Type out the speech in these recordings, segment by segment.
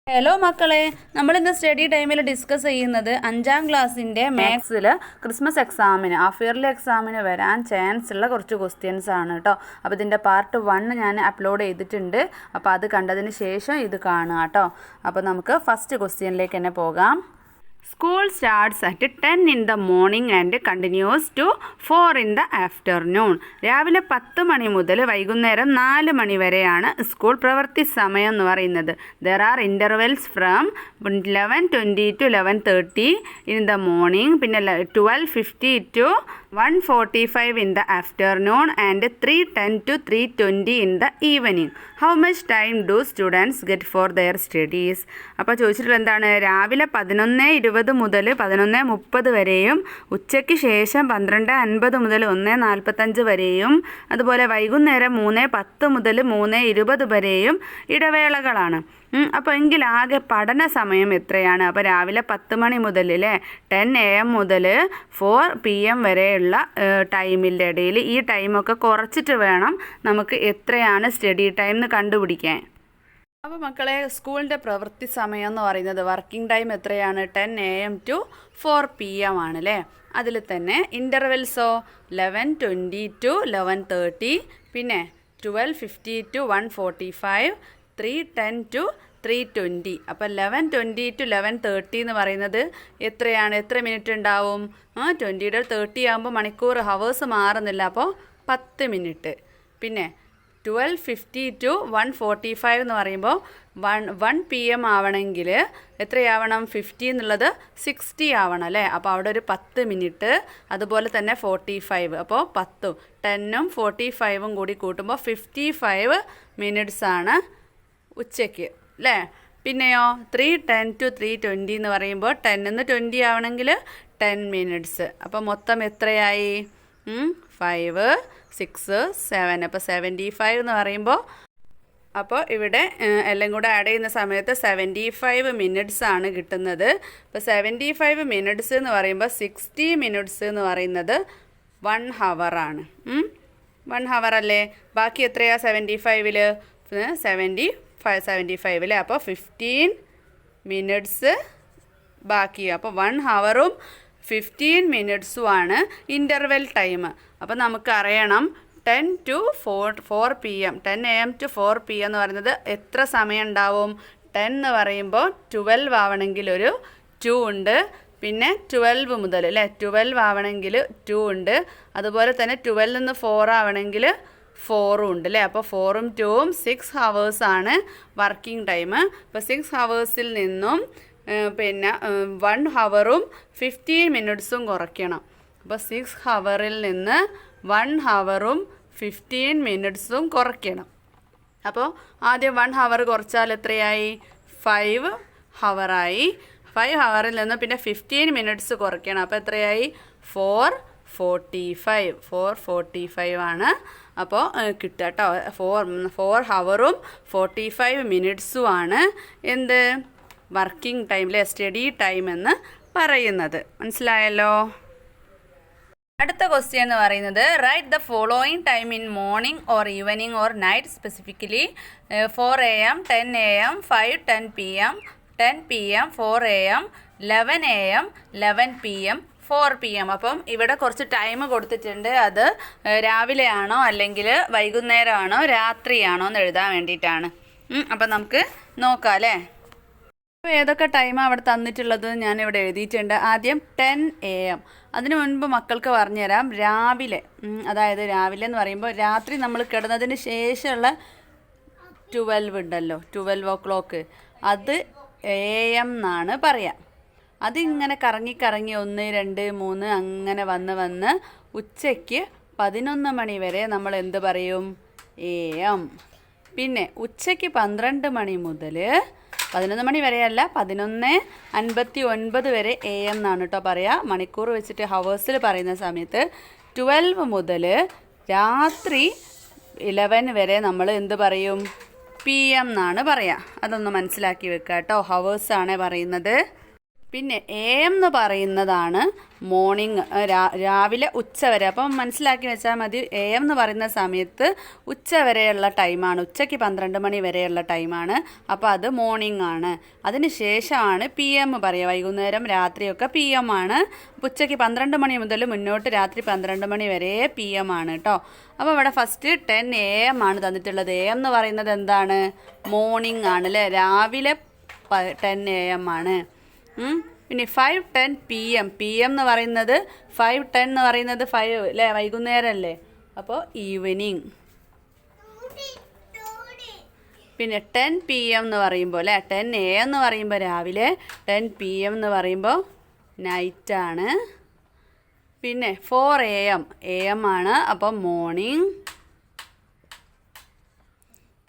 Hello മക്കളെ, നമ്മളിന്ന് study ടൈമിൽ ഡിസ്കസ് ചെയ്യുന്നത് 5ാം ക്ലാസ്സിൻ്റെ മാത്സിൽ ക്രിസ്മസ് എക്സാമിന് ഹാഫ് ഇയർലി എക്സാമിന് വരാൻ ചാൻസ് ഉള്ള കുറച്ച് ക്വസ്റ്റ്യൻസ് ആണ് കേട്ടോ. അപ്പോൾ ഇതിൻ്റെ പാർട്ട് 1 ഞാൻ അപ്ലോഡ് ചെയ്തിട്ടുണ്ട്. അപ്പോൾ അത് കണ്ടതിന് ശേഷം ഇത് കാണുക കേട്ടോ. അപ്പോൾ നമുക്ക് ഫസ്റ്റ് ക്വസ്റ്റ്യനിലേക്ക് തന്നെ പോകാം. School starts at 10 in the morning and continues to 4 in the afternoon. രാവിലെ 10 മണി മുതൽ വൈകുന്നേരം 4 മണി വരെയാണ് സ്കൂൾ പ്രവൃത്തി സമയം എന്ന് പറയുന്നത്. There are intervals from 11:20 to 11:30 in the morning, പിന്നെ 12:50 to 1:45 in the afternoon and 3:10 to 3:20 in the evening. How much time do students get for their studies? അപ്പോൾ ചോദിച്ചിട്ടുള്ളത് എന്താണ്? രാവിലെ 11:20 മുതൽ 11:30 വരെയും ഉച്ചയ്ക്ക് ശേഷം 12:50 മുതൽ 1:45 വരെയും അതുപോലെ വൈകുന്നേരം 3:10 മുതൽ 3:20 വരെയും ഇടവേളകളാണ്. അപ്പോൾ എങ്കിൽ ആകെ പഠന സമയം എത്രയാണ്? അപ്പോൾ രാവിലെ 10 മണി മുതൽ 10 AM മുതൽ 4 PM വരെയുള്ള ടൈമിൻ്റെ ഇടയിൽ ഈ ടൈമൊക്കെ കുറച്ചിട്ട് വേണം നമുക്ക് എത്രയാണ് സ്റ്റഡി ടൈം എന്ന് കണ്ടുപിടിക്കാൻ. അപ്പോൾ മക്കളെ, സ്കൂളിൻ്റെ പ്രവൃത്തി സമയം എന്ന് പറയുന്നത് വർക്കിംഗ് ടൈം എത്രയാണ്? 10 AM to 4 PM ആണ് അതിൽ തന്നെ ഇൻ്റർവെൽസോ 11:20 to 11:30, പിന്നെ 12:50 to 1:45, 3:10 to 3:20. അപ്പോൾ 11:20 to 11:30 എന്ന് പറയുന്നത് എത്രയാണ്? എത്ര മിനിറ്റ് ഉണ്ടാവും? 20യുടെ 30 ആകുമ്പോൾ മണിക്കൂർ ഹവേഴ്സ് മാറുന്നില്ല, അപ്പോൾ 10 മിനിറ്റ്. പിന്നെ 12:50 to 1:45 എന്ന് പറയുമ്പോൾ 1 PM ആവണമെങ്കിൽ എത്രയാവണം? 50 എന്നുള്ളത് 60 ആവണം അപ്പോൾ അവിടെ ഒരു 10 മിനിറ്റ്. അതുപോലെ തന്നെ 45, അപ്പോൾ 10ഉം 10ഉം 45ഉം കൂടി കൂട്ടുമ്പോൾ 55 മിനിറ്റ്സ് ആണ് ഉച്ചയ്ക്ക് പിന്നെയോ 3:10 to 3:20 എന്ന് പറയുമ്പോൾ 10 നിന്ന് 20 ആവണമെങ്കിൽ 10 മിനിറ്റ്സ്. അപ്പോൾ മൊത്തം എത്രയായി? 5, 6, 7, അപ്പോൾ 75 എന്ന് പറയുമ്പോൾ അപ്പോൾ ഇവിടെ എല്ലാം കൂടെ ആഡ് ചെയ്യുന്ന സമയത്ത് 75 മിനിറ്റ്സ് ആണ് കിട്ടുന്നത്. അപ്പോൾ 75 മിനിറ്റ്സ് എന്ന് പറയുമ്പോൾ 60 മിനിറ്റ്സ് എന്ന് പറയുന്നത് 1 ഹവറാണ്. 1 ഹവർ അല്ലേ? ബാക്കി എത്രയാ 75ൽ? 75 അപ്പോൾ 15 മിനിറ്റ്സ് ബാക്കി. അപ്പോൾ 1 ഹവറും 15 മിനിറ്റ്സുമാണ് ഇൻ്റർവെൽ ടൈം. അപ്പോൾ നമുക്കറിയണം 10 to 4 PM, 10 AM to 4 PM എന്ന് പറയുന്നത് എത്ര സമയം ഉണ്ടാവും? 10 എന്ന് പറയുമ്പോൾ 12 ആവണമെങ്കിൽ ഒരു 2 ഉണ്ട്, പിന്നെ 12 മുതൽ 12 ആവണമെങ്കിൽ 2 ഉണ്ട്, അതുപോലെ തന്നെ 12 നിന്ന് 4 ആവണമെങ്കിൽ 4 ഉണ്ട് അപ്പോൾ 4ഉം 2ഉം 6 ഹവേഴ്സാണ് വർക്കിംഗ് ടൈം. അപ്പോൾ 6 ഹവേഴ്സിൽ നിന്നും പിന്നെ 1 ഹവറും 15 മിനിറ്റ്സും കുറയ്ക്കണം. അപ്പോൾ 6 ഹവറിൽ നിന്ന് 1 ഹവറും 15 മിനിറ്റ്സും കുറയ്ക്കണം. അപ്പോൾ ആദ്യം 1 ഹവർ കുറച്ചാൽ എത്രയായി? 5 ഹവറായി. 5 ഹവറിൽ നിന്ന് പിന്നെ 15 മിനിറ്റ്സ് കുറയ്ക്കണം. അപ്പോൾ എത്രയായി? 4:45 ആണ് അപ്പോൾ കിട്ടുക കേട്ടോ. 4 ഹവറും 45 മിനിറ്റ്സും ആണ് എന്ത് വർക്കിംഗ് ടൈമിലെ സ്റ്റഡി ടൈം എന്ന് പറയുന്നത്. മനസ്സിലായല്ലോ? അടുത്ത ക്വസ്റ്റ്യൻ എന്ന് പറയുന്നത് write the following time in morning or evening or night, specifically 4 AM, 10 AM, 5:10 PM, 10 PM, 4 AM, 11 AM, 11 PM, 4 PM. അപ്പം ഇവിടെ കുറച്ച് ടൈം കൊടുത്തിട്ടുണ്ട്. അത് രാവിലെയാണോ അല്ലെങ്കിൽ വൈകുന്നേരമാണോ രാത്രിയാണോ എന്ന് എഴുതാൻ വേണ്ടിയിട്ടാണ്. അപ്പം നമുക്ക് നോക്കാം അപ്പോൾ ഏതൊക്കെ ടൈമാണ് അവിടെ തന്നിട്ടുള്ളത് ഞാനിവിടെ എഴുതിയിട്ടുണ്ട്. ആദ്യം 10 AM. അതിനു മുൻപ് മക്കൾക്ക് പറഞ്ഞുതരാം. രാവിലെ, അതായത് രാവിലെ എന്ന് പറയുമ്പോൾ രാത്രി നമ്മൾ കിടന്നതിന് ശേഷമുള്ള 12 ഉണ്ടല്ലോ, 12 o'clock, അത് AM എന്നാണ് പറയാം. അതിങ്ങനെ കറങ്ങി 1, 2, 3 അങ്ങനെ വന്ന് ഉച്ചയ്ക്ക് 11 മണി വരെ നമ്മൾ എന്ത് പറയും? AM. പിന്നെ ഉച്ചയ്ക്ക് 12 മണി മുതൽ 11 മണി വരെയല്ല, 11:59 വരെ AM എന്നാണ് കേട്ടോ പറയുക. മണിക്കൂർ വെച്ചിട്ട് ഹവേഴ്സിൽ പറയുന്ന സമയത്ത് 12 മുതൽ രാത്രി 11 വരെ നമ്മൾ എന്ത് പറയും? PM എന്നാണ് പറയുക. അതൊന്ന് മനസ്സിലാക്കി വെക്കുക കേട്ടോ. ഹവേഴ്സാണ് പറയുന്നത്. പിന്നെ എ എം എന്ന് പറയുന്നതാണ് മോർണിംഗ്, രാവിലെ ഉച്ച വരെ. അപ്പം മനസ്സിലാക്കി വെച്ചാൽ മതി, എ എം എന്ന് പറയുന്ന സമയത്ത് ഉച്ച വരെയുള്ള ടൈമാണ്, ഉച്ചയ്ക്ക് 12 മണി വരെയുള്ള ടൈമാണ്. അപ്പോൾ അത് മോർണിംഗ് ആണ്. അതിന് ശേഷമാണ് പി എം പറയുക, വൈകുന്നേരം രാത്രിയൊക്കെ പി എം ആണ്. ഉച്ചയ്ക്ക് 12 മണി മുതൽ മുന്നോട്ട് രാത്രി 12 മണി വരെ പി എം ആണ് കേട്ടോ. അപ്പോൾ ഇവിടെ ഫസ്റ്റ് 10 AM ആണ് തന്നിട്ടുള്ളത്. എ എം എന്ന് പറയുന്നത് എന്താണ്? മോർണിംഗ് ആണ് അല്ലേ, രാവിലെ 10 AM ആണ്. പിന്നെ 5:10 PM. പി എം എന്ന് പറയുന്നത് 5:10 എന്ന് പറയുന്നത് 5 അല്ലേ, വൈകുന്നേരം അല്ലേ, അപ്പോൾ ഈവനിങ്. പിന്നെ 10 PM എന്ന് പറയുമ്പോൾ അല്ലേ, 10 AM എന്ന് പറയുമ്പോൾ രാവിലെ, 10 PM എന്ന് പറയുമ്പോൾ നൈറ്റാണ്. പിന്നെ 4 AM ആണ്, അപ്പോൾ മോർണിംഗ്.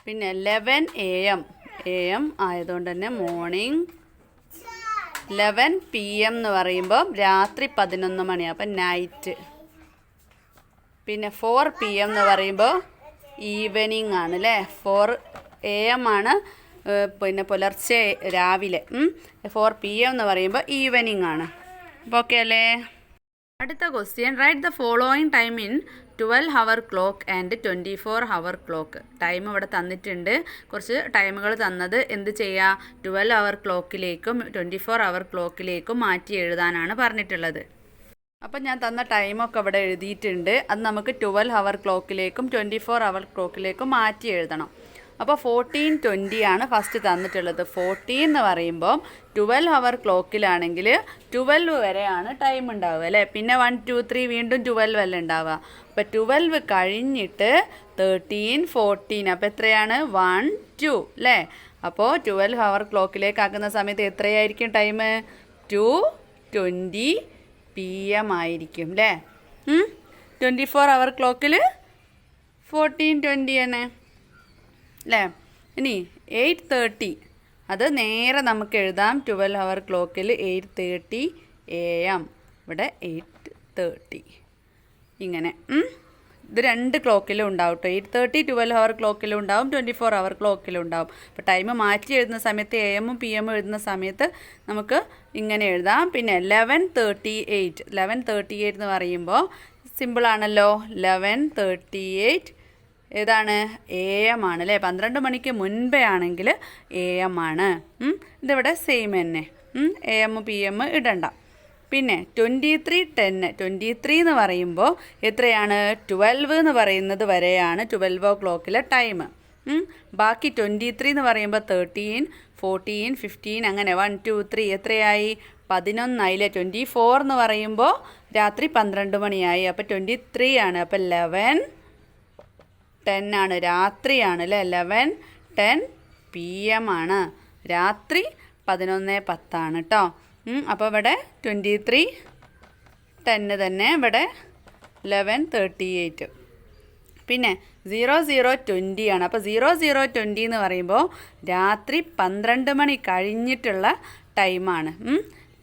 പിന്നെ 11 AM ആയതുകൊണ്ട് തന്നെ മോർണിംഗ്. 11 PM എന്ന് പറയുമ്പോൾ രാത്രി 11 മണി, അപ്പം നൈറ്റ്. പിന്നെ 4 PM എന്ന് പറയുമ്പോൾ ഈവനിങ് ആണ് അല്ലേ, 4 AM ആണ് പിന്നെ പുലർച്ചെ രാവിലെ. 4 PM എന്ന് പറയുമ്പോൾ ഈവനിങ് ആണ്. അപ്പോൾ ഓക്കെ അല്ലേ? അടുത്ത question, write the following time in 12-hour clock and 24-hour clock. Time ഇവിടെ തന്നിട്ടുണ്ട്, കുറച്ച് ടൈമുകൾ തന്നത് എന്ത് ചെയ്യുക, 12-hour ക്ലോക്കിലേക്കും 24-hour ക്ലോക്കിലേക്കും മാറ്റി എഴുതാനാണ് പറഞ്ഞിട്ടുള്ളത്. അപ്പം ഞാൻ തന്ന ടൈമൊക്കെ ഇവിടെ എഴുതിയിട്ടുണ്ട്. അത് നമുക്ക് 12-hour ക്ലോക്കിലേക്കും 24-hour ക്ലോക്കിലേക്കും മാറ്റി എഴുതണം. അപ്പോൾ 14:20 ആണ് ഫസ്റ്റ് തന്നിട്ടുള്ളത്. 14 എന്ന് പറയുമ്പോൾ 12-hour ക്ലോക്കിലാണെങ്കിൽ 12 വരെയാണ് ടൈം ഉണ്ടാവുക അല്ലേ. പിന്നെ 1, 2, 3 വീണ്ടും 12 അല്ലേ ഉണ്ടാവുക. അപ്പോൾ 12 കഴിഞ്ഞിട്ട് 13, 14, അപ്പോൾ എത്രയാണ്? 1, 2 അല്ലേ. അപ്പോൾ 12-hour ക്ലോക്കിലേക്ക് ആക്കുന്ന സമയത്ത് എത്രയായിരിക്കും ടൈം? 2:20 PM ആയിരിക്കും അല്ലേ. 24-hour ക്ലോക്കിൽ 14:20 തന്നെ അല്ലേ. ഇനി 8:30, അത് നേരെ നമുക്ക് എഴുതാം. 12-hour ക്ലോക്കിൽ 8:30 AM, ഇവിടെ 8:30 ഇങ്ങനെ. ഇത് 2 ക്ലോക്കിലും ഉണ്ടാവും കേട്ടോ. 8:30 12-hour ക്ലോക്കിലും ഉണ്ടാവും, 24-hour ക്ലോക്കിലും ഉണ്ടാവും. അപ്പോൾ ടൈം മാറ്റി എഴുതുന്ന സമയത്ത് AM ഉം PM ഉം എഴുതുന്ന സമയത്ത് നമുക്ക് ഇങ്ങനെ എഴുതാം. പിന്നെ 11:38 എന്ന് പറയുമ്പോൾ സിമ്പിളാണല്ലോ. 11:38 ഏതാണ്? AM ആണ് അല്ലേ. 12 മണിക്ക് മുൻപേ ആണെങ്കിൽ AM ആണ്. ഇതിവിടെ സെയിം തന്നെ, AM PM ഇടണ്ട. പിന്നെ 23:10 എന്ന് പറയുമ്പോൾ എത്രയാണ്? 12 എന്ന് പറയുന്നത് വരെയാണ് 12 o'clock ടൈം. ബാക്കി 23 എന്ന് പറയുമ്പോൾ 13, 14, 15 അങ്ങനെ 1, 2, 3 എത്രയായി? 11 ആയില്ലേ. 24 എന്ന് പറയുമ്പോൾ രാത്രി 12 മണിയായി, അപ്പോൾ 23 ആണ്. അപ്പോൾ 11:10 ആണ്, രാത്രിയാണ് അല്ലേ. 11:10 PM ആണ്, രാത്രി 11:10 ആണ് കേട്ടോ. അപ്പോൾ ഇവിടെ 23:10 തന്നെ, ഇവിടെ 11:38. പിന്നെ 00:20 ആണ്. അപ്പോൾ 00:20 എന്ന് പറയുമ്പോൾ രാത്രി 12 മണി കഴിഞ്ഞിട്ടുള്ള ടൈമാണ്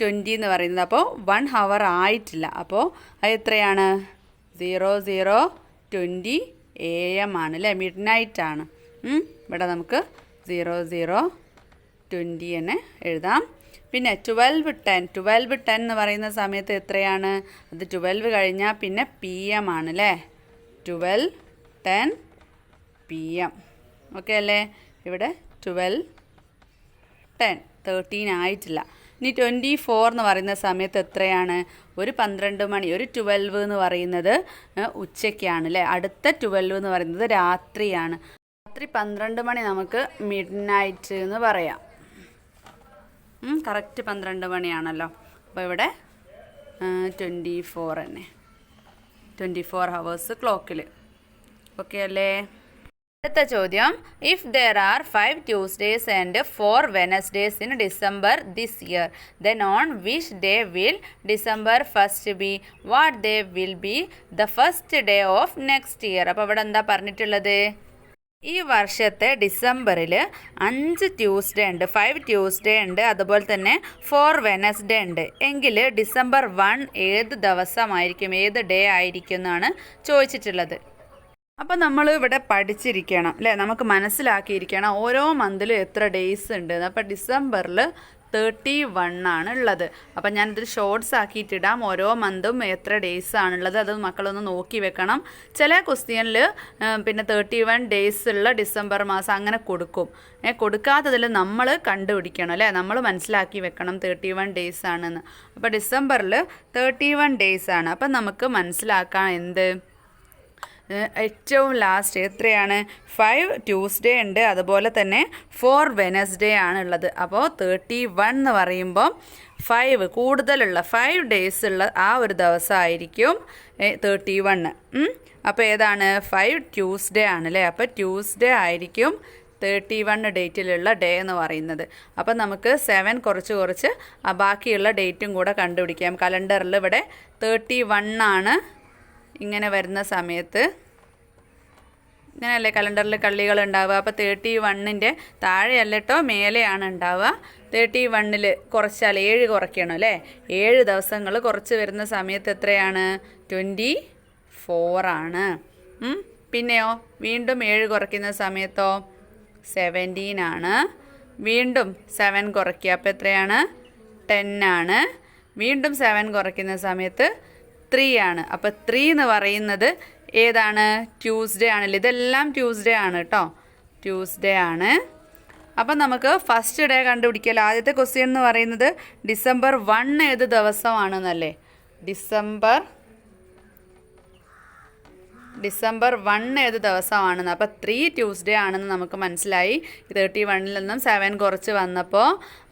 20 എന്ന് പറയുന്നത്. അപ്പോൾ 1 hour ആയിട്ടില്ല. അപ്പോൾ അത് എത്രയാണ്? 00:20 AM ആണ് അല്ലേ, മിഡ് നൈറ്റ് ആണ്. ഇവിടെ നമുക്ക് 00:20 തന്നെ എഴുതാം. പിന്നെ 12:10 എന്ന് പറയുന്ന സമയത്ത് എത്രയാണ്? അത് 12 കഴിഞ്ഞാൽ പിന്നെ PM ആണ് അല്ലേ. 12:10 PM ഓക്കെ അല്ലേ. ഇവിടെ 12:10, 13 ആയിട്ടില്ല. ഇനി 24 എന്ന് പറയുന്ന സമയത്ത് എത്രയാണ്? ഒരു 12 മണി, ഒരു 12 എന്ന് പറയുന്നത് ഉച്ചയ്ക്കാണ് അല്ലേ. അടുത്ത 12 എന്ന് പറയുന്നത് രാത്രിയാണ്. രാത്രി 12 മണി നമുക്ക് മിഡ് നൈറ്റ് എന്ന് പറയാം. കറക്റ്റ് 12 മണിയാണല്ലോ. അപ്പോൾ ഇവിടെ 24 തന്നെ, 24 hours ക്ലോക്കിൽ ഓക്കെ അല്ലേ. അടുത്ത ചോദ്യം, if there are 5 Tuesdays and 4 Wednesdays in December this year, then on which day will December 1st be? What day will be the first day of next year? അപ്പോൾ ഇവിടെ എന്താ പറഞ്ഞിട്ടുള്ളത്? ഈ വർഷത്തെ ഡിസംബറിൽ 5 ട്യൂസ്ഡേ ഉണ്ട്, 5 ട്യൂസ്ഡേ ഉണ്ട്, അതുപോലെ തന്നെ 4 വെനസ്ഡേ ഉണ്ട്. എങ്കിൽ December 1 ഏത് ദിവസമായിരിക്കും, ഏത് ഡേ ആയിരിക്കും എന്നാണ് ചോദിച്ചിട്ടുള്ളത്. അപ്പോൾ നമ്മൾ ഇവിടെ പഠിച്ചിരിക്കണം അല്ലേ, നമുക്ക് മനസ്സിലാക്കിയിരിക്കണം ഓരോ മന്തിലും എത്ര ഡേയ്സ് ഉണ്ട്. അപ്പോൾ ഡിസംബറിൽ 31 ആണ് ഉള്ളത്. അപ്പം ഞാനിത് ഷോർട്സ് ആക്കിയിട്ടിടാം. ഓരോ മന്തും എത്ര ഡേയ്സ് ആണുള്ളത് അത് മക്കളൊന്ന് നോക്കി വെക്കണം. ചില ക്വസ്റ്റ്യനിൽ പിന്നെ 31 ഡേയ്സ് ഉള്ള ഡിസംബർ മാസം അങ്ങനെ കൊടുക്കും. കൊടുക്കാത്തതിൽ നമ്മൾ കണ്ടുപിടിക്കണം അല്ലേ, നമ്മൾ മനസ്സിലാക്കി വെക്കണം 31 ഡേയ്സ് ആണെന്ന്. അപ്പോൾ ഡിസംബറിൽ 31 ഡേയ്സ് ആണ്. അപ്പം നമുക്ക് മനസ്സിലാക്കാം എന്ത്, ഏറ്റവും ലാസ്റ്റ് എത്രയാണ് 5 ട്യൂസ്ഡേ ഉണ്ട്, അതുപോലെ തന്നെ 4 വെനസ്ഡേ ആണ് ഉള്ളത്. അപ്പോൾ 31 എന്ന് പറയുമ്പോൾ 5 കൂടുതലുള്ള 5 ഡേയ്സ് ഉള്ള ആ ഒരു ദിവസമായിരിക്കും 31. അപ്പോൾ ഏതാണ് 5 ട്യൂസ്ഡേ ആണല്ലേ. അപ്പോൾ ട്യൂസ്ഡേ ആയിരിക്കും 31 ഡേറ്റിലുള്ള ഡേ എന്ന് പറയുന്നത്. അപ്പം നമുക്ക് 7 കുറച്ച് ബാക്കിയുള്ള ഡേറ്റും കൂടെ കണ്ടുപിടിക്കാം. കലണ്ടറിൽ ഇവിടെ 31 ആണ് ഇങ്ങനെ വരുന്ന സമയത്ത്, ഇങ്ങനെയല്ലേ കലണ്ടറിൽ കള്ളികൾ ഉണ്ടാവുക. അപ്പോൾ 31-ൻ്റെ താഴെയല്ല കേട്ടോ, മേലെയാണ് ഉണ്ടാവുക. 31-ൽ കുറച്ചാൽ 7 കുറയ്ക്കണം അല്ലേ. 7 ദിവസങ്ങൾ കുറച്ച് വരുന്ന സമയത്ത് എത്രയാണ് 24 ആണ്. പിന്നെയോ വീണ്ടും 7 കുറയ്ക്കുന്ന സമയത്തോ 17 ആണ്. വീണ്ടും 7 കുറയ്ക്കുക, അപ്പോൾ എത്രയാണ് 10 ആണ്. വീണ്ടും 7 കുറയ്ക്കുന്ന സമയത്ത് 3 ആണ്. അപ്പോൾ 3 എന്ന് പറയുന്നത് ഏതാണ്, ട്യൂസ്ഡേ ആണല്ലോ. ഇതെല്ലാം ട്യൂസ്ഡേ ആണ് കേട്ടോ, ട്യൂസ്ഡേ ആണ്. അപ്പം നമുക്ക് ഫസ്റ്റ് ഡേ കണ്ടുപിടിക്കാമല്ലോ. ആദ്യത്തെ ക്വസ്റ്റ്യൻ എന്ന് പറയുന്നത് ഡിസംബർ 1 ഏത് ദിവസമാണെന്നല്ലേ. ഡിസംബർ 1 ഏത് ദിവസമാണെന്ന്. അപ്പോൾ 3 ട്യൂസ്ഡേ ആണെന്ന് നമുക്ക് മനസ്സിലായി. 31-ൽ നിന്നും 7 കുറച്ച് വന്നപ്പോൾ.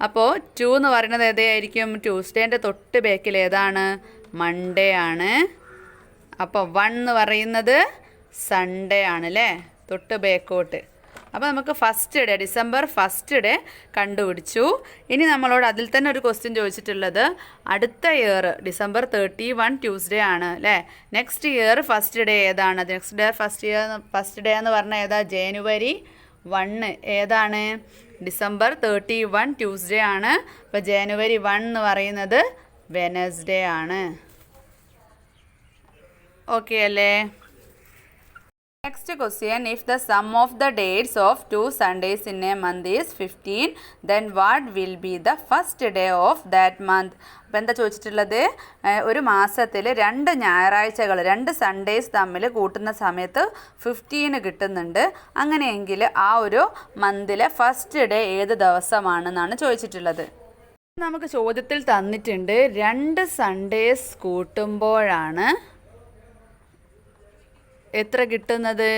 അപ്പോൾ 2 എന്ന് പറയുന്നത് ഏതായിരിക്കും, ട്യൂസ്ഡേൻ്റെ തൊട്ട് ബേക്കിൽ ഏതാണ്, മൺഡേ ആണ്. അപ്പോൾ 1 എന്ന് പറയുന്നത് സൺഡേ ആണല്ലേ, തൊട്ട് ബേക്കോട്ട്. അപ്പോൾ നമുക്ക് first day, December first day കണ്ടുപിടിച്ചു. ഇനി നമ്മളോട് അതിൽ തന്നെ ഒരു ക്വസ്റ്റ്യൻ ചോദിച്ചിട്ടുള്ളത്, അടുത്ത ഇയർ ഡിസംബർ 31 ട്യൂസ്ഡേ ആണ് അല്ലേ. നെക്സ്റ്റ് ഇയർ ഫസ്റ്റ് ഡേ ഏതാണ്, നെക്സ്റ്റ് ഡേ ഫസ്റ്റ് ഡേ എന്ന് പറഞ്ഞാൽ ഏതാ, ജനുവരി 1 ഏതാണ്, ഡിസംബർ 31 ട്യൂസ്ഡേ ആണ്. അപ്പോൾ ജനുവരി 1 എന്ന് പറയുന്നത് വെനസ്ഡേ ആണ്. ഓക്കെ അല്ലേ. Next question, if the sum of the dates of 2 Sundays in A month is 15, then what will be the first day of that month. അപ്പോൾ എന്താ ചോദിച്ചിട്ടുള്ളത്, ഒരു മാസത്തിൽ 2 ഞായറാഴ്ചകൾ 2 സൺഡേസ് തമ്മിൽ കൂട്ടുന്ന സമയത്ത് 15 കിട്ടുന്നുണ്ട്. അങ്ങനെയെങ്കിൽ ആ ഒരു മന്തിലെ ഫസ്റ്റ് ഡേ ഏത് ദിവസമാണെന്നാണ് ചോദിച്ചിട്ടുള്ളത്. നമുക്ക് ചോദ്യത്തിൽ തന്നിട്ടുണ്ട് 2 സൺഡേസ് കൂട്ടുമ്പോഴാണ് എത്ര കിട്ടുന്നത്,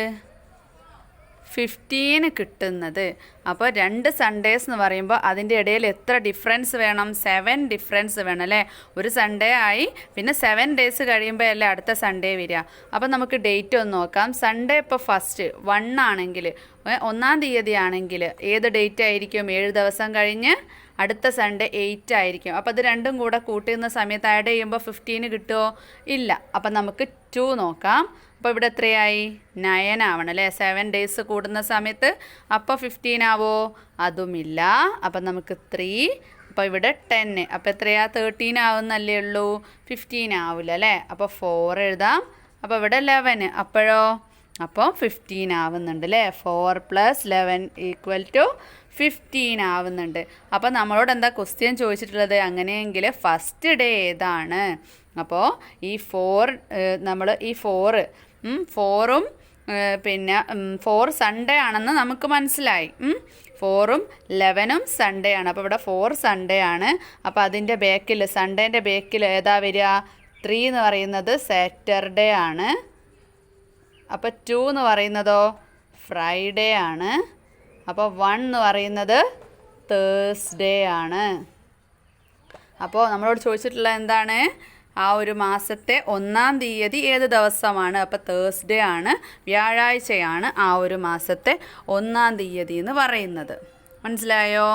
15 കിട്ടുന്നത്. അപ്പോൾ 2 സൺഡേസ് എന്ന് പറയുമ്പോൾ അതിൻ്റെ ഇടയിൽ എത്ര ഡിഫറൻസ് വേണം, 7 ഡിഫറൻസ് വേണം അല്ലേ. ഒരു സൺഡേ ആയി, പിന്നെ 7 ഡേയ്സ് കഴിയുമ്പോൾ അല്ലേ അടുത്ത സൺഡേ വരിക. അപ്പോൾ നമുക്ക് ഡേറ്റ് ഒന്ന് നോക്കാം. സൺഡേ ഇപ്പോൾ ഫസ്റ്റ് 1 ആണെങ്കിൽ, 1-ാം തീയതി ആണെങ്കിൽ ഏത് ഡേറ്റ് ആയിരിക്കും, 7 ദിവസം കഴിഞ്ഞ് അടുത്ത സൺഡേ 8 ആയിരിക്കും. അപ്പോൾ അത് രണ്ടും കൂടെ കൂട്ടുന്ന സമയത്ത് ആഡ് ചെയ്യുമ്പോൾ 15 കിട്ടുമോ, ഇല്ല. അപ്പം നമുക്ക് 2 നോക്കാം. അപ്പോൾ ഇവിടെ എത്രയായി, 9 ആവണം അല്ലേ, 7 ഡേയ്സ് കൂടുന്ന സമയത്ത്. അപ്പോൾ 15 ആവോ, അതുമില്ല. അപ്പം നമുക്ക് 3. അപ്പോൾ ഇവിടെ 10. അപ്പോൾ എത്രയാ, 13 ആവുന്നല്ലേ ഉള്ളൂ, 15 ആവില്ല അല്ലേ. അപ്പോൾ 4 എഴുതാം. അപ്പോൾ ഇവിടെ 11, അപ്പോഴോ, അപ്പോൾ 15 ആവുന്നുണ്ട് അല്ലേ. 4 + 11 = 15 ആവുന്നുണ്ട്. അപ്പോൾ നമ്മളോട് എന്താ ക്വസ്റ്റ്യൻ ചോദിച്ചിട്ടുള്ളത്, അങ്ങനെയെങ്കിൽ ഫസ്റ്റ് ഡേ ഏതാണ്. അപ്പോൾ ഈ 4 നമ്മൾ ഈ 4ഉം പിന്നെ 4 സൺഡേ ആണെന്ന് നമുക്ക് മനസ്സിലായി. 4ഉം 11ഉം സൺഡേ ആണ്. അപ്പോൾ ഇവിടെ 4 സൺഡേ ആണ്. അപ്പോൾ അതിൻ്റെ ബേക്കിൽ, സൺഡേൻ്റെ ബേക്കിൽ ഏതാ വരിക, 3 എന്ന് പറയുന്നത് സാറ്റർഡേ ആണ്. അപ്പോൾ 2 എന്ന് പറയുന്നതോ ഫ്രൈഡേ ആണ്. അപ്പോൾ 1 എന്ന് പറയുന്നത് തേഴ്സ്ഡേ ആണ്. അപ്പോൾ നമ്മളോട് ചോദിച്ചിട്ടുള്ള എന്താണ്, ആ ഒരു മാസത്തെ 1-ാം തീയതി ഏത് ദിവസമാണ്. അപ്പോൾ തേഴ്സ്ഡേ ആണ്, വ്യാഴാഴ്ചയാണ് ആ ഒരു മാസത്തെ 1-ാം തീയതി എന്ന് പറയുന്നത്. മനസ്സിലായോ?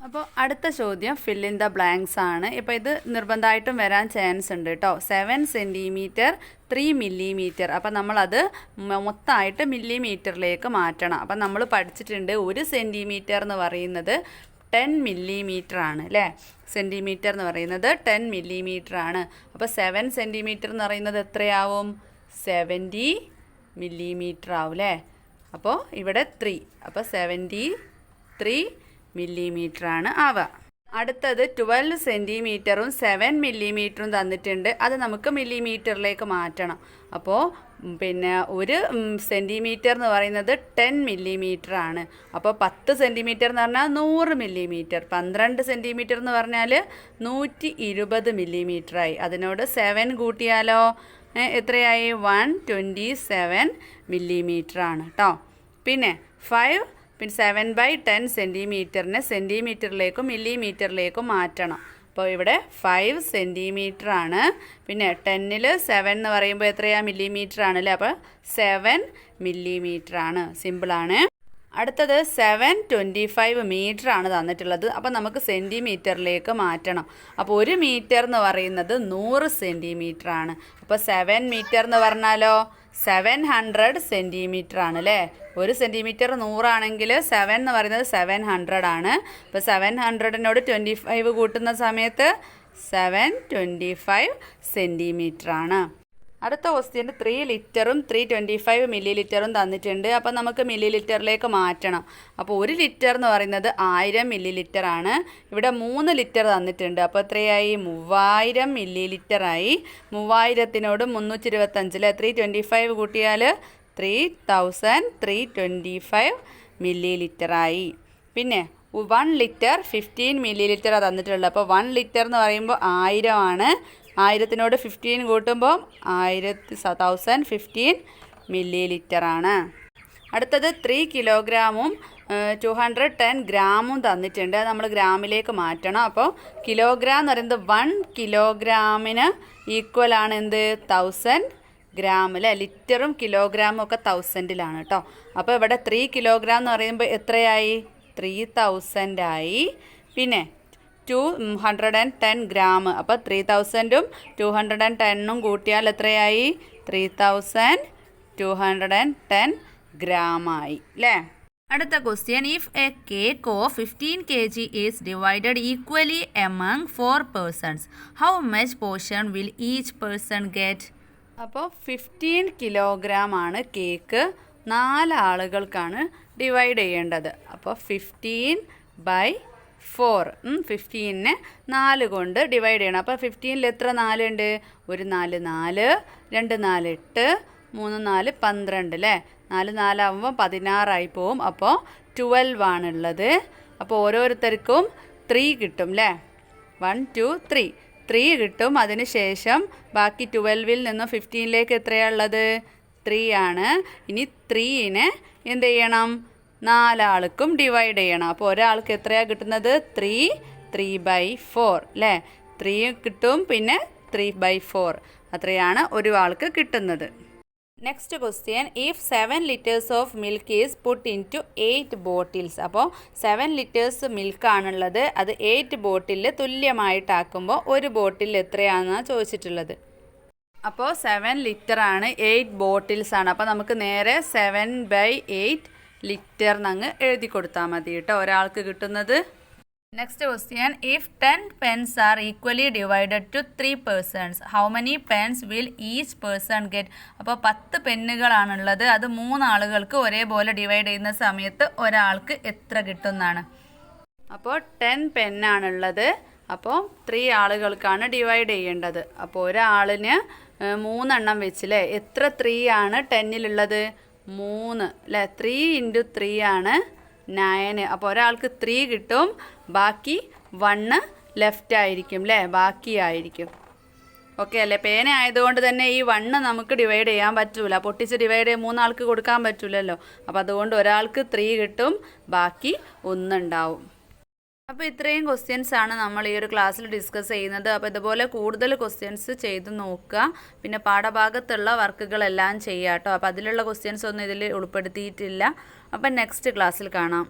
അപ്പോൾ അടുത്ത ചോദ്യം ഫിൽ ഇൻ ദ ബ്ലാങ്ക്സ് ആണ്. ഇപ്പോൾ ഇത് നിർബന്ധമായിട്ടും വരാൻ ചാൻസ് ഉണ്ട് കേട്ടോ. 7 സെൻറ്റിമീറ്റർ 3 മില്ലിമീറ്റർ. അപ്പോൾ നമ്മളത് മൊത്തമായിട്ട് മില്ലിമീറ്ററിലേക്ക് മാറ്റണം. അപ്പം നമ്മൾ പഠിച്ചിട്ടുണ്ട് 1 സെൻറ്റിമീറ്റർ എന്ന് പറയുന്നത് 10 മില്ലിമീറ്റർ ആണ് അല്ലേ. സെൻറ്റിമീറ്റർ എന്ന് പറയുന്നത് 10 മില്ലിമീറ്റർ ആണ്. അപ്പോൾ 7 സെൻറ്റിമീറ്റർ എന്ന് പറയുന്നത് എത്രയാവും, 70 മില്ലിമീറ്റർ ആവും അല്ലേ. അപ്പോൾ ഇവിടെ 3, അപ്പോൾ 73 മില്ലിമീറ്റർ ആണ് ആവുക. അടുത്തത് 12 സെൻറ്റിമീറ്ററും 7 മില്ലിമീറ്ററും തന്നിട്ടുണ്ട്. അത് നമുക്ക് മില്ലിമീറ്ററിലേക്ക് മാറ്റണം. അപ്പോൾ പിന്നെ 1 സെൻറ്റിമീറ്റർ എന്ന് പറയുന്നത് 10 മില്ലിമീറ്റർ ആണ്. അപ്പോൾ 10 സെൻറ്റിമീറ്റർ എന്ന് പറഞ്ഞാൽ 100 മില്ലിമീറ്റർ. 12 സെൻറ്റിമീറ്റർ എന്ന് പറഞ്ഞാൽ 120 മില്ലിമീറ്ററായി. അതിനോട് 7 കൂട്ടിയാലോ എത്രയായി? 127 മില്ലിമീറ്റർ ആണ് കേട്ടോ. പിന്നെ 7/10 സെൻറ്റിമീറ്ററിനെ സെൻറ്റിമീറ്ററിലേക്കും മില്ലിമീറ്ററിലേക്കും മാറ്റണം. അപ്പോൾ ഇവിടെ 5 സെൻറ്റിമീറ്റർ ആണ്. പിന്നെ 10ൽ 7 എന്ന് പറയുമ്പോൾ എത്രയാണ്? മില്ലിമീറ്റർ ആണല്ലേ. അപ്പോൾ 7 മില്ലിമീറ്റർ ആണ്. സിമ്പിളാണ്. അടുത്തത് 725 മീറ്റർ ആണ് തന്നിട്ടുള്ളത്. അപ്പോൾ നമുക്ക് സെൻറ്റിമീറ്ററിലേക്ക് മാറ്റണം. അപ്പോൾ 1 മീറ്റർ എന്ന് പറയുന്നത് 100 സെൻറ്റിമീറ്റർ ആണ്. അപ്പോൾ 7 മീറ്റർ എന്ന് പറഞ്ഞാലോ 700 സെൻറ്റിമീറ്റർ ആണ് അല്ലേ. 1 സെൻറ്റിമീറ്റർ 100 ആണെങ്കിൽ 7 എന്ന് പറയുന്നത് 700 ആണ്. അപ്പോൾ 700നോട് 25 കൂട്ടുന്ന സമയത്ത് 725 സെൻറ്റിമീറ്റർ ആണ്. അടുത്ത ക്വസ്റ്റ്യൻ 3 ലിറ്ററും 325 മില്ലി ലിറ്ററും തന്നിട്ടുണ്ട്. അപ്പോൾ നമുക്ക് മില്ലി ലിറ്ററിലേക്ക് മാറ്റണം. അപ്പോൾ 1 ലിറ്റർ എന്ന് പറയുന്നത് 1000 മില്ലി ലിറ്റർ ആണ്. ഇവിടെ 3 ലിറ്റർ തന്നിട്ടുണ്ട്. അപ്പോൾ എത്രയായി? 3000 മില്ലി ലിറ്ററായി. 3000നോട് 325 325 കൂട്ടിയാൽ 3325 മില്ലി ലിറ്ററായി. പിന്നെ 1 ലിറ്റർ 15 മില്ലി ലിറ്റർ തന്നിട്ടുള്ളത്. അപ്പോൾ 1 ലിറ്റർ എന്ന് പറയുമ്പോൾ 1000 ആണ്. 1000നോട് 15 കൂട്ടുമ്പോൾ 1015 മില്ലി ലിറ്റർ ആണ്. അടുത്തത് 3 കിലോഗ്രാമും 210 ഗ്രാമും തന്നിട്ടുണ്ട്. അത് നമ്മൾ ഗ്രാമിലേക്ക് മാറ്റണം. അപ്പോൾ കിലോഗ്രാം എന്ന് പറയുന്നത് 1 കിലോഗ്രാമിന് ഈക്വൽ ആണ് എന്ത്? 1000 ഗ്രാം അല്ലേ. ലിറ്ററും കിലോഗ്രാമും ഒക്കെ 1000ലാണ് കേട്ടോ. അപ്പോൾ ഇവിടെ 3 കിലോഗ്രാം എന്ന് പറയുമ്പോൾ എത്രയായി? 3000 ആയി. പിന്നെ 210 ഗ്രാം. അപ്പോൾ 3000ഉം 210ഉം കൂട്ടിയാൽ എത്രയായി? 3210 ഗ്രാമായി അല്ലേ. അടുത്ത question, if A cake of 15 kg is divided equally among 4 persons, how much portion will each person get? അപ്പോൾ 15 കിലോഗ്രാം ആണ് കേക്ക്. 4 ആളുകൾക്കാണ് ഡിവൈഡ് ചെയ്യേണ്ടത്. അപ്പോൾ 15/4 15നെ 4 കൊണ്ട് ഡിവൈഡ് ചെയ്യണം. അപ്പോൾ 15ൽ എത്ര 4 ഉണ്ട്? 1 4 4, 2 4 8, 3 4 12 അല്ലേ. 4 4 ആകുമ്പോൾ 16 ആയി പോവും. അപ്പോൾ 12 ആണുള്ളത്. അപ്പോൾ ഓരോരുത്തർക്കും 3 കിട്ടും അല്ലേ. 1 2 3 കിട്ടും. അതിന് ശേഷം ബാക്കി 12ൽ നിന്നും 15ലേക്ക് എത്രയാണ് ഉള്ളത്? 3 ആണ്. ഇനി 3നെ എന്ത് ചെയ്യണം? 4 ആൾക്കും ഡിവൈഡ് ചെയ്യണം. അപ്പോൾ ഒരാൾക്ക് എത്രയാണ് കിട്ടുന്നത്? 3/4 അല്ലേ. 3 കിട്ടും. പിന്നെ 3/4 അത്രയാണ് ഒരു ആൾക്ക് കിട്ടുന്നത്. Next question, if 7 liters of milk is put into 8 bottles. അപ്പോൾ 7 liters മിൽക്കാണുള്ളത്. അത് 8 ബോട്ടിലിൽ തുല്യമായിട്ടാക്കുമ്പോൾ ഒരു ബോട്ടിൽ എത്രയാണെന്നാണ് ചോദിച്ചിട്ടുള്ളത്. അപ്പോൾ 7 ലിറ്റർ ആണ്, 8 ബോട്ടിൽസ് ആണ്. അപ്പോൾ നമുക്ക് നേരെ 7/8 ലിറ്റർ എന്നങ്ങ് എഴുതി കൊടുത്താൽ മതി കേട്ടോ ഒരാൾക്ക് കിട്ടുന്നത്. Next question, if 10 pens are equally divided to 3 persons, how many pens will each person get? അപ്പോൾ 10 പെന്നുകളാണുള്ളത്. അത് 3 ആളുകൾക്ക് ഒരേപോലെ ഡിവൈഡ് ചെയ്യുന്ന സമയത്ത് ഒരാൾക്ക് എത്ര കിട്ടുന്നതാണ്. അപ്പോൾ 10 പെന്നാണുള്ളത്. അപ്പോൾ 3 ആളുകൾക്കാണ് ഡിവൈഡ് ചെയ്യേണ്ടത്. അപ്പോൾ ഒരാളിന് 3 എണ്ണം വെച്ചില്ലേ. എത്ര 3 ആണ് 10ലുള്ളത്? 3 അല്ലേ. 3 × 3 ആണ് 9. അപ്പോൾ ഒരാൾക്ക് 3 കിട്ടും. ബാക്കി 1 ലെഫ്റ്റ് ആയിരിക്കും അല്ലേ, ബാക്കിയായിരിക്കും. ഓക്കെ അല്ലേ. പേന ആയതുകൊണ്ട് തന്നെ ഈ 1 നമുക്ക് ഡിവൈഡ് ചെയ്യാൻ പറ്റൂല. പൊട്ടിച്ച് ഡിവൈഡ് ചെയ്യാൻ 3 ആൾക്ക് കൊടുക്കാൻ പറ്റൂലല്ലോ. അപ്പോൾ അതുകൊണ്ട് ഒരാൾക്ക് 3 കിട്ടും, ബാക്കി 1 ഉണ്ടാവും. അപ്പോൾ ഇത്രയും ക്വസ്റ്റ്യൻസ് ആണ് നമ്മൾ ഈ ഒരു ക്ലാസ്സിൽ ഡിസ്കസ് ചെയ്യുന്നത്. അപ്പോൾ ഇതുപോലെ കൂടുതൽ ക്വസ്റ്റ്യൻസ് ചെയ്ത് നോക്കുക. പിന്നെ പാഠഭാഗത്തുള്ള വർക്കുകളെല്ലാം ചെയ്യുക കേട്ടോ. അപ്പോൾ അതിലുള്ള ക്വസ്റ്റ്യൻസ് ഒന്നും ഇതിൽ ഉൾപ്പെടുത്തിയിട്ടില്ല. അപ്പം നെക്സ്റ്റ് ക്ലാസ്സിൽ കാണാം.